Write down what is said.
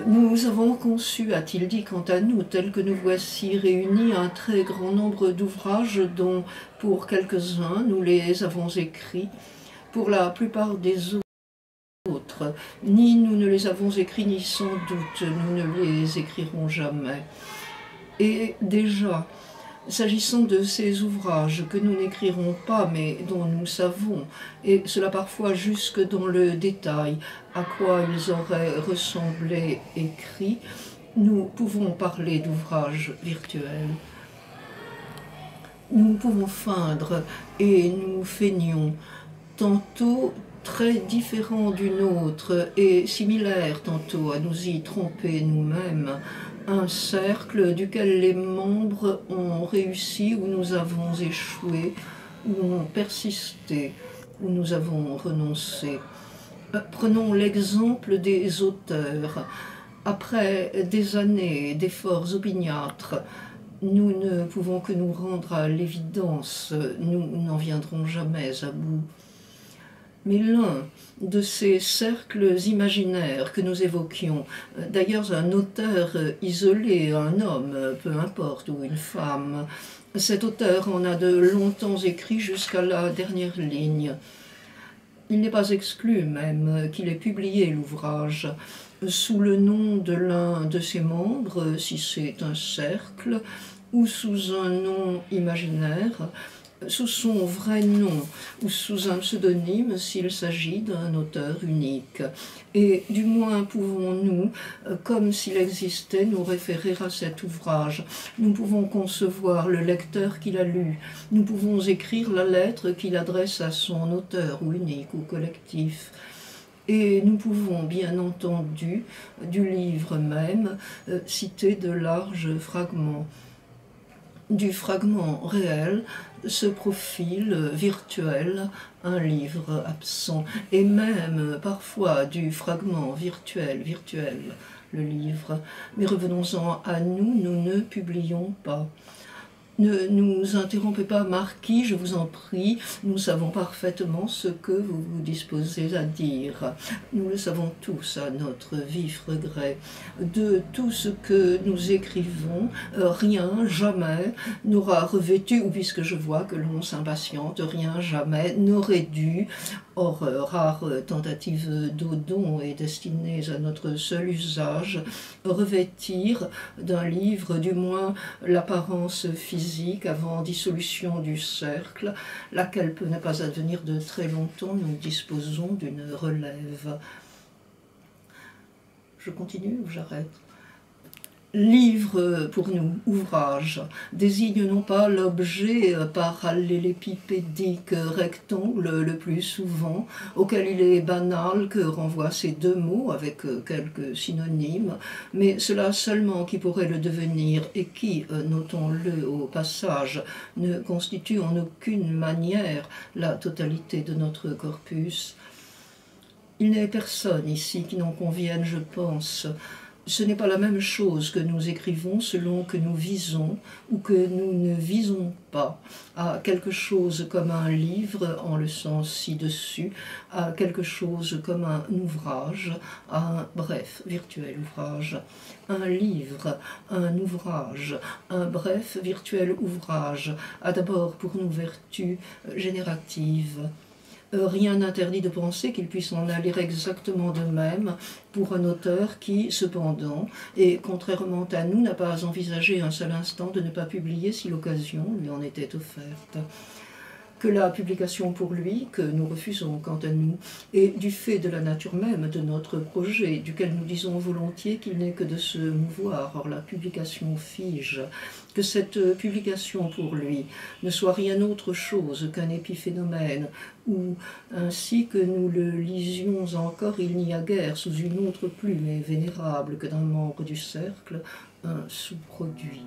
Nous avons conçu, a-t-il dit, quant à nous, tel que nous voici réunis, un très grand nombre d'ouvrages dont, pour quelques-uns, nous les avons écrits. Pour la plupart des autres, ni nous ne les avons écrits, ni sans doute nous ne les écrirons jamais. Et déjà, s'agissant de ces ouvrages que nous n'écrirons pas, mais dont nous savons, et cela parfois jusque dans le détail, à quoi ils auraient ressemblé écrits, nous pouvons parler d'ouvrages virtuels. Nous pouvons feindre et nous feignons, tantôt très différents d'une autre et similaires tantôt à nous y tromper nous-mêmes, un cercle duquel les membres ont réussi ou nous avons échoué, ou ont persisté, ou nous avons renoncé. Prenons l'exemple des auteurs. Après des années d'efforts opiniâtres, nous ne pouvons que nous rendre à l'évidence, nous n'en viendrons jamais à bout. Mais l'un de ces cercles imaginaires que nous évoquions, d'ailleurs un auteur isolé, un homme, peu importe, ou une femme, cet auteur en a de longtemps écrit jusqu'à la dernière ligne. Il n'est pas exclu même qu'il ait publié l'ouvrage sous le nom de l'un de ses membres, si c'est un cercle, ou sous un nom imaginaire, sous son vrai nom ou sous un pseudonyme s'il s'agit d'un auteur unique. Et du moins pouvons-nous, comme s'il existait, nous référer à cet ouvrage. Nous pouvons concevoir le lecteur qui l'a lu. Nous pouvons écrire la lettre qu'il adresse à son auteur, ou unique ou collectif. Et nous pouvons, bien entendu, du livre même, citer de larges fragments. Du fragment réel se profile virtuel un livre absent, et même parfois du fragment virtuel le livre. Mais revenons-en à nous, nous ne publions pas. Ne nous interrompez pas, Marquis, je vous en prie, nous savons parfaitement ce que vous vous disposez à dire. Nous le savons tous à notre vif regret. De tout ce que nous écrivons, rien, jamais, n'aura revêtu, ou puisque je vois que l'on s'impatiente, rien, jamais, n'aurait dû, hors rares tentatives d'Odon et destinées à notre seul usage, revêtir d'un livre du moins l'apparence physique avant dissolution du cercle, laquelle peut ne pas advenir de très longtemps. Nous disposons d'une relève. Je continue ou j'arrête? Livre, pour nous, ouvrage, désigne non pas l'objet parallélépipédique rectangle le plus souvent, auquel il est banal que renvoient ces deux mots avec quelques synonymes, mais cela seulement qui pourrait le devenir et qui, notons-le au passage, ne constitue en aucune manière la totalité de notre corpus. Il n'est personne ici qui n'en convienne, je pense. Ce n'est pas la même chose que nous écrivons selon que nous visons ou que nous ne visons pas à quelque chose comme un livre, en le sens ci-dessus, à quelque chose comme un ouvrage, à un bref, virtuel ouvrage. Un livre, un ouvrage, un bref, virtuel ouvrage, a d'abord pour nous vertu générative. Rien n'interdit de penser qu'il puisse en aller exactement de même pour un auteur qui, cependant, et contrairement à nous, n'a pas envisagé un seul instant de ne pas publier si l'occasion lui en était offerte. Que la publication pour lui, que nous refusons quant à nous, est du fait de la nature même de notre projet, duquel nous disons volontiers qu'il n'est que de se mouvoir, or la publication fige, que cette publication pour lui ne soit rien autre chose qu'un épiphénomène, ou, ainsi que nous le lisions encore, il n'y a guère sous une autre plume vénérable que d'un membre du cercle, un sous-produit.